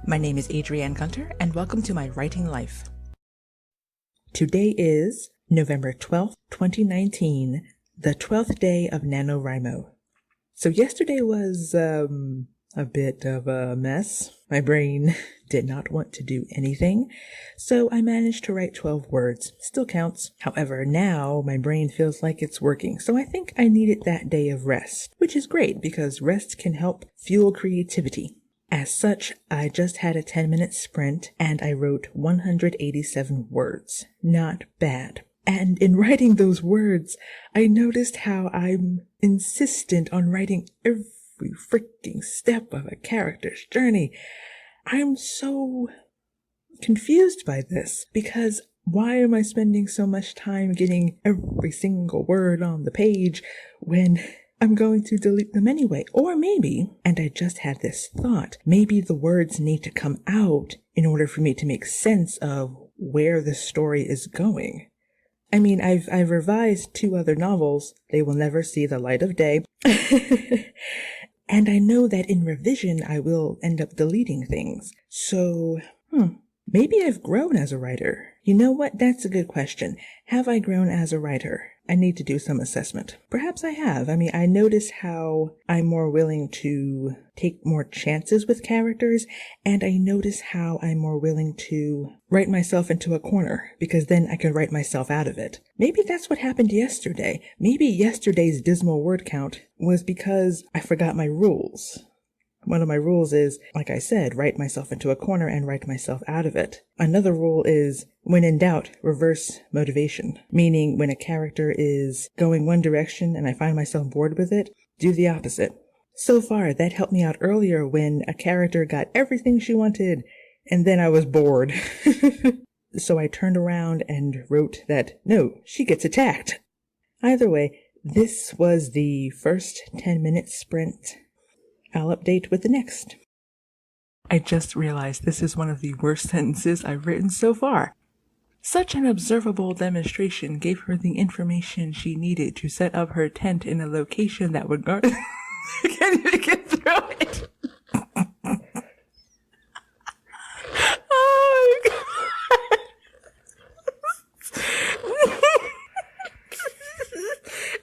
My name is Adrianne Gunter, and welcome to my writing life. Today is November 12th, 2019, the 12th day of NaNoWriMo. So yesterday was, a bit of a mess. My brain did not want to do anything, so I managed to write 12 words. Still counts. However, now my brain feels like it's working, so I think I needed that day of rest, which is great because rest can help fuel creativity. As such, I just had a 10-minute sprint and I wrote 187 words. Not bad. And in writing those words, I noticed how I'm insistent on writing every freaking step of a character's journey. I'm so confused by this because why am I spending so much time getting every single word on the page when I'm going to delete them anyway? Or maybe, and I just had this thought, maybe the words need to come out in order for me to make sense of where the story is going. I mean, I've revised 2 other novels. They will never see the light of day. And I know that in revision, I will end up deleting things. So, maybe I've grown as a writer. You know what? That's a good question. Have I grown as a writer? I need to do some assessment. Perhaps I have. I mean, I notice how I'm more willing to take more chances with characters, and I notice how I'm more willing to write myself into a corner, because then I can write myself out of it. Maybe that's what happened yesterday. Maybe yesterday's dismal word count was because I forgot my rules. One of my rules is, like I said, write myself into a corner and write myself out of it. Another rule is, when in doubt, reverse motivation. Meaning, when a character is going one direction and I find myself bored with it, do the opposite. So far, that helped me out earlier when a character got everything she wanted, and then I was bored. So I turned around and wrote that, no, she gets attacked. Either way, this was the first 10-minute sprint. I'll update with the next. I just realized this is one of the worst sentences I've written so far. Such an observable demonstration gave her the information she needed to set up her tent in a location that would guard. I can't even get through it. Oh my God.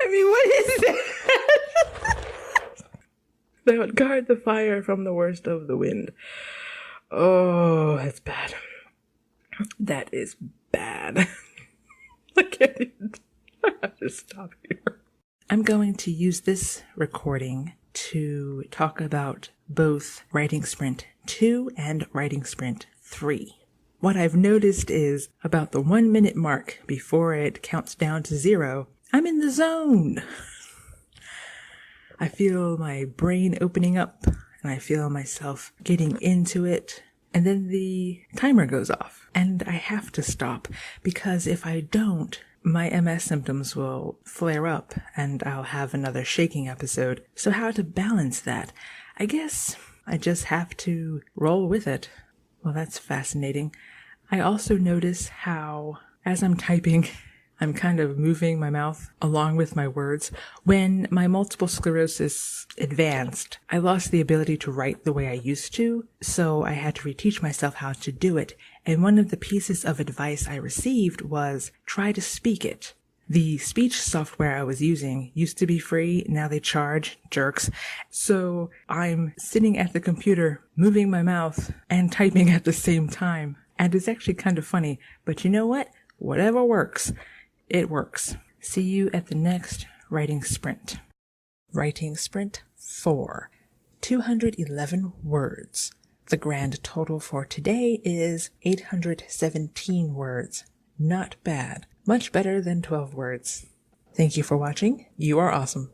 I mean, what is that? That would guard the fire from the worst of the wind. Oh, that's bad. That is bad. I can't even. I have to stop here. I'm going to use this recording to talk about both Writing Sprint 2 and Writing Sprint 3. What I've noticed is about the 1-minute mark before it counts down to 0, I'm in the zone. I feel my brain opening up, and I feel myself getting into it, and then the timer goes off, and I have to stop, because if I don't, my MS symptoms will flare up, and I'll have another shaking episode. So how to balance that? I guess I just have to roll with it. Well, that's fascinating. I also notice how, as I'm typing, I'm kind of moving my mouth along with my words. When my multiple sclerosis advanced, I lost the ability to write the way I used to, so I had to reteach myself how to do it. And one of the pieces of advice I received was try to speak it. The speech software I was using used to be free, now they charge, jerks. So I'm sitting at the computer, moving my mouth and typing at the same time. And it's actually kind of funny, but you know what? Whatever works. It works. See you at the next writing sprint. Writing sprint 4. 211 words. The grand total for today is 817 words. Not bad. Much better than 12 words. Thank you for watching. You are awesome.